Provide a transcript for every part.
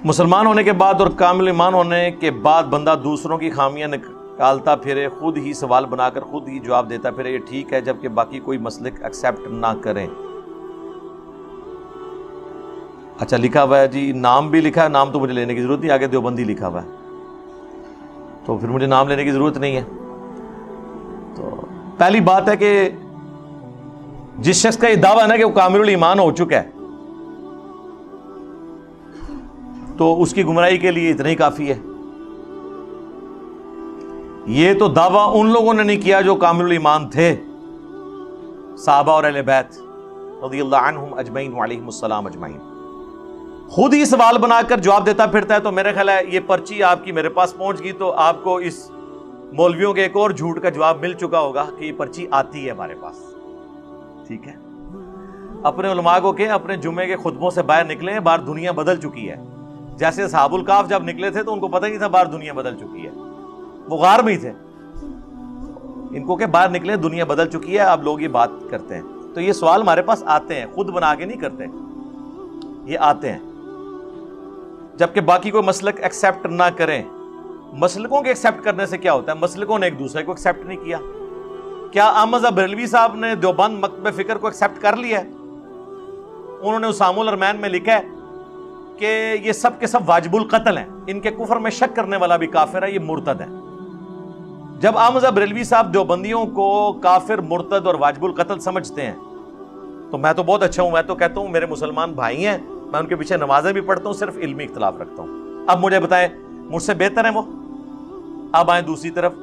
مسلمان ہونے کے بعد اور کامل ایمان ہونے کے بعد بندہ دوسروں کی خامیاں نکالتا پھرے، خود ہی سوال بنا کر خود ہی جواب دیتا پھرے، یہ ٹھیک ہے جبکہ باقی کوئی مسلک ایکسیپٹ نہ کریں؟ اچھا لکھا ہوا ہے جی، نام بھی لکھا ہے، نام تو مجھے لینے کی ضرورت نہیں، آگے دیوبندی لکھا ہوا ہے تو پھر مجھے نام لینے کی ضرورت نہیں ہے۔ تو پہلی بات ہے کہ جس شخص کا یہ دعویٰ ہے نا کہ وہ کامل الایمان ہو چکا ہے تو اس کی گمراہی کے لیے اتنا ہی کافی ہے۔ یہ تو دعویٰ ان لوگوں نے نہیں کیا جو کامل الایمان تھے، صحابہ اور اہل بیت رضی اللہ عنہم اجمعین وعلیہم السلام اجمعین۔ خود ہی سوال بنا کر جواب دیتا پھرتا ہے تو میرے خیال ہے یہ پرچی آپ کی میرے پاس پہنچ گئی تو آپ کو اس مولویوں کے ایک اور جھوٹ کا جواب مل چکا ہوگا کہ یہ پرچی آتی ہے ہمارے پاس، ٹھیک ہے۔ اپنے علماء کو کہ اپنے جمعے کے خطبوں سے باہر نکلیں، باہر دنیا بدل چکی ہے۔ جیسے اصحاب الکہف جب نکلے تھے تو ان کو پتہ نہیں تھا باہر دنیا بدل چکی ہے، وہ غار میں ہی تھے، ان کو کہ باہر نکلے دنیا بدل چکی ہے، اب لوگ یہ بات کرتے ہیں۔ تو یہ سوال ہمارے پاس آتے ہیں، خود بنا کے نہیں کرتے، یہ آتے ہیں، جبکہ باقی کوئی مسلک ایکسیپٹ نہ کریں۔ مسلکوں کے ایکسیپٹ کرنے سے کیا ہوتا ہے؟ مسلکوں نے ایک دوسرے کو ایکسیپٹ نہیں کیا۔ کیا احمد بریلوی صاحب نے دیوبند مکتب فکر کو ایکسیپٹ کر لیا ہے؟ انہوں نے اسام الارمین میں لکھا ہے کہ یہ سب کے سب واجب القتل ہیں، ان کے کفر میں شک کرنے والا بھی کافر ہے، یہ مرتد ہے۔ جب احمد بریلوی صاحب دیوبندیوں کو کافر، مرتد اور واجب القتل سمجھتے ہیں تو میں تو بہت اچھا ہوں، میں تو کہتا ہوں میرے مسلمان بھائی ہیں، میں ان کے پیچھے نمازیں بھی پڑھتا ہوں، صرف علمی اختلاف رکھتا ہوں۔ اب مجھے بتائیں مجھ سے بہتر ہیں وہ؟ اب آئیں دوسری طرف،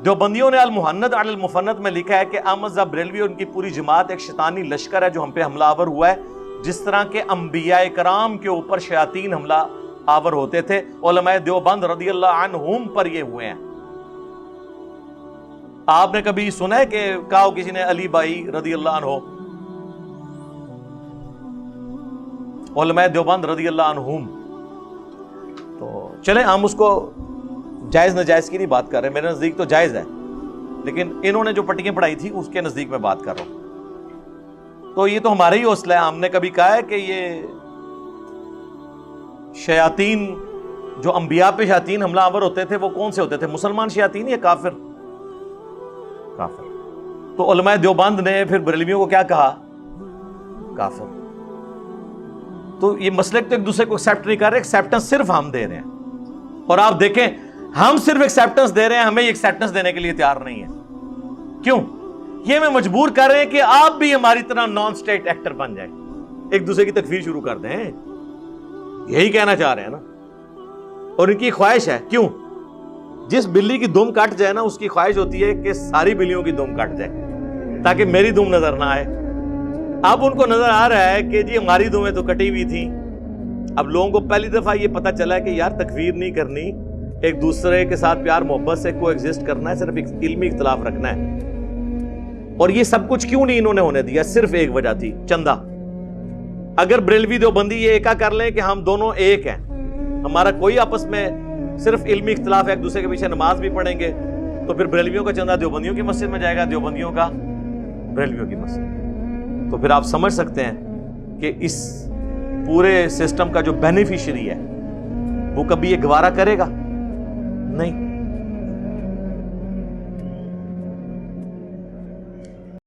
دیوبندیوں نے المحند علی المفند میں لکھا ہے کہ احمد بریلوی اور ان کی پوری جماعت ایک شیطانی لشکر ہے جو ہم پہ حملہ آور ہوا ہے، جس طرح کے انبیاء کرام کے اوپر شیاطین حملہ آور ہوتے تھے، علماء دیوبند رضی اللہ عنہم پر یہ ہوئے ہیں۔ آپ نے کبھی سنا ہے کہ کہا ہو کسی نے علی بھائی رضی اللہ عنہ؟ علماء دیوبند رضی اللہ عنہم۔ تو چلیں ہم اس کو جائز ناجائز کی نہیں بات کر رہے، میرے نزدیک تو جائز ہے، لیکن انہوں نے جو پٹیاں پڑھائی تھی اس کے نزدیک میں بات کر رہا ہوں۔ تو یہ تو ہمارا ہی حوصلہ ہے، ہم نے کبھی کہا ہے کہ یہ شیاطین جو انبیاء پہ شیاطین حملہ آور ہوتے تھے وہ کون سے ہوتے تھے؟ مسلمان شیاطین یا کافر؟ کافر۔ تو علماء دیوبند نے پھر بریلویوں کو کیا کہا؟ کافر۔ تو یہ مسلک تو ایک دوسرے کو ایکسیپٹ نہیں کر رہے، ایکسیپٹنس صرف ہم دے رہے ہیں، اور آپ دیکھیں ہم صرف ایکسیپٹنس دے رہے ہیں، ہمیں یہ ایکسیپٹنس دینے کے لیے تیار نہیں ہے۔ کیوں؟ یہ ہمیں مجبور کر رہے ہیں کہ آپ بھی ہماری طرح نان سٹیٹ ایکٹر بن جائیں، ایک دوسرے کی تکفیر شروع کر دیں، یہی کہنا چاہ رہے ہیں نا، اور ان کی خواہش ہے۔ کیوں؟ جس بلی کی دم کٹ جائے نا اس کی خواہش ہوتی ہے کہ ساری بلیوں کی دم کٹ جائے تاکہ میری دم نظر نہ آئے۔ اب ان کو نظر آ رہا ہے کہ جی ہماری دمیں تو کٹی ہوئی تھی، اب لوگوں کو پہلی دفعہ یہ پتہ چلا ہے کہ یار تکفیر نہیں کرنی، ایک دوسرے کے ساتھ پیار محبت سے کو ایگزسٹ کرنا ہے، صرف ایک علمی اختلاف رکھنا ہے۔ اور یہ سب کچھ کیوں نہیں انہوں نے ہونے دیا؟ صرف ایک وجہ تھی، چندہ۔ اگر بریلوی دیوبندی یہ ایکا کر لیں کہ ہم دونوں ایک ہیں، ہمارا کوئی آپس میں صرف علمی اختلاف ہے، ایک دوسرے کے پیچھے نماز بھی پڑھیں گے، تو پھر بریلویوں کا چندہ دیوبندیوں کی مسجد میں جائے گا، دیوبندیوں کا بریلویوں کی مسجد۔ تو پھر آپ سمجھ سکتے ہیں کہ اس پورے سسٹم کا جو بینیفیشری ہے وہ کبھی یہ گوارا کرے گا نہیں۔